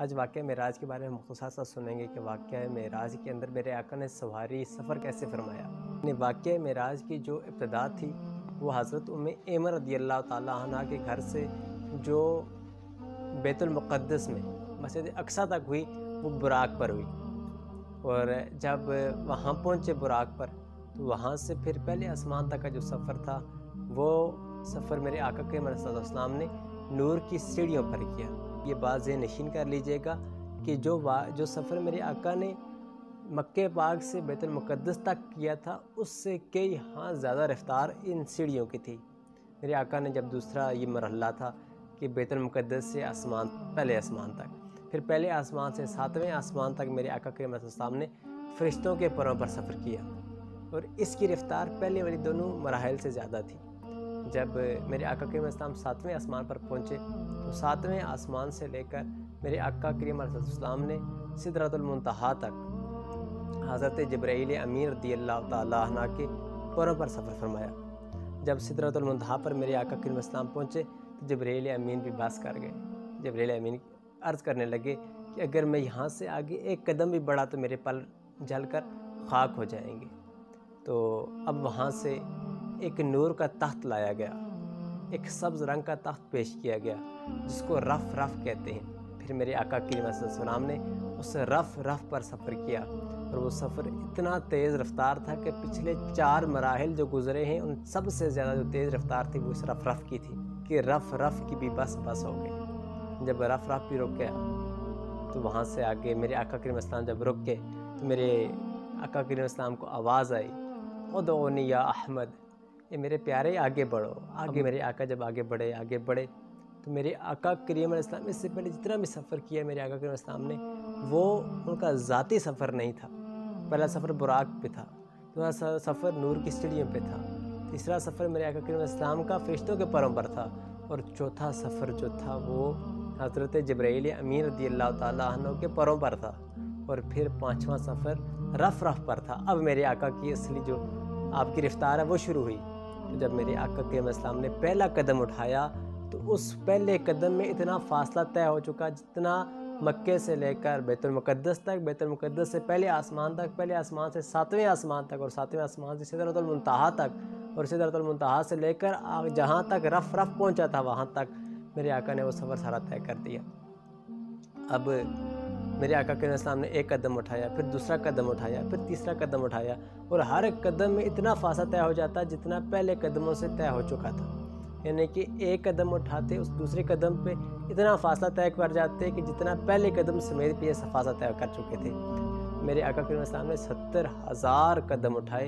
آج واقعہ معراج کے بارے میں مختصر سا سنیں گے کہ واقعہ معراج کے اندر میرے آقا نے سواری سفر کیسے فرمایا۔ واقعہ معراج کی جو ابتدا تھی وہ حضرت ام ایمن رضی اللہ تعالیٰ عنہ کے گھر سے جو بیت المقدس میں مسجد اقصیٰ تک ہوئی وہ براق پر ہوئی، اور جب وہاں پہنچے براق پر تو وہاں سے پھر پہلے آسمان تک کا جو سفر تھا وہ سفر میرے آقا کریم علیہ السلام نے نور کی سیڑھیوں پر کیا۔ یہ بات ذہن نشین کر لیجئے گا کہ جو سفر میرے آقا نے مکہ پاک سے بیت المقدس تک کیا تھا اس سے کئی ہاں زیادہ رفتار ان سیڑھیوں کی تھی۔ میرے آقا نے جب دوسرا یہ مرحلہ تھا کہ بیت المقدس سے پہلے آسمان تک، پھر پہلے آسمان سے 7ویں آسمان تک میرے آقا کریم علیہ السلام نے فرشتوں کے پروں پر سفر کیا، اور اس کی رفتار پہلے والی دونوں مراحل سے زیادہ تھی۔ جب میرے آقا کریم علیہ السلام 7ویں آسمان پر پہنچے تو 7ویں آسمان سے لے کر میرے آقا کریم علیہ السلام نے سدرۃ المنتہا تک حضرت جبرائیل امین رضی اللہ تعالیٰ عنہ کے پروں پر سفر فرمایا۔ جب سدرۃ المنتہا پر میرے آقا کریم علیہ السلام پہنچے تو جبرائیل امین بھی بس کر گئے۔ جبرائیل امین عرض کرنے لگے کہ اگر میں یہاں سے آگے ایک قدم بھی بڑھا تو میرے پل جل کر خاک ہو جائیں گے۔ تو اب وہاں سے ایک نور کا تخت لایا گیا، ایک سبز رنگ کا تخت پیش کیا گیا جس کو رف کہتے ہیں۔ پھر میرے آقا کریم علیہ السلام نے اس رف پر سفر کیا، اور وہ سفر اتنا تیز رفتار تھا کہ پچھلے 4 مراحل جو گزرے ہیں ان سب سے زیادہ جو تیز رفتار تھی وہ اس رف کی تھی کہ رف کی بھی بس ہو گئی۔ جب رف بھی رک گیا تو وہاں سے آگے میرے آقا کریم علیہ السلام جب رک گئے تو میرے آقا کریم علیہ السلام کو آواز آئی، ادعونی یا احمد، یہ میرے پیارے آگے بڑھو۔ میرے آقا جب آگے بڑھے تو میرے آقا کریم علیہ السلام اس سے پہلے جتنا بھی سفر کیا میرے آقا کریم علیہ السلام نے وہ ان کا ذاتی سفر نہیں تھا۔ پہلا سفر براق پہ تھا، دوسرا سفر نور کی سیڑھیوں پہ تھا، تیسرا سفر میرے آقا کریم علیہ السلام کا فرشتوں کے پروں پر تھا، اور چوتھا سفر جو تھا وہ حضرت جبرائیل امین رضی اللہ تعالیٰ عنہ کے پروں پر تھا، اور پھر 5واں سفر رف پر تھا۔ اب میرے آقا کی اصلی جو آپ کی رفتار ہے وہ شروع ہوئی۔ تو جب میرے آقا کریم علیہ السلام نے پہلا قدم اٹھایا تو اس پہلے قدم میں اتنا فاصلہ طے ہو چکا جتنا مکے سے لے کر بیت المقدس تک، بیت المقدس سے پہلے آسمان تک، پہلے آسمان سے 7ویں آسمان تک، اور 7ویں آسمان سے سدرۃ المنتہا تک، اور سدرۃ المنتہا سے لے کر جہاں تک رف پہنچا تھا وہاں تک میرے آقا نے وہ سفر سارا طے کر دیا۔ اب میرے آقا کریم علیہ السلام نے ایک قدم اٹھایا، پھر دوسرا قدم اٹھایا، پھر تیسرا قدم اٹھایا، اور ہر ایک قدم میں اتنا فاصلہ طے ہو جاتا جتنا پہلے قدموں سے طے ہو چکا تھا، یعنی کہ ایک قدم اٹھاتے اس دوسرے قدم پہ اتنا فاصلہ طے کر جاتے کہ جتنا پہلے قدم سمیت پہ یہ فاصلہ طے کر چکے تھے۔ میرے آقا کریم علیہ السلام نے 70,000 قدم اٹھائے۔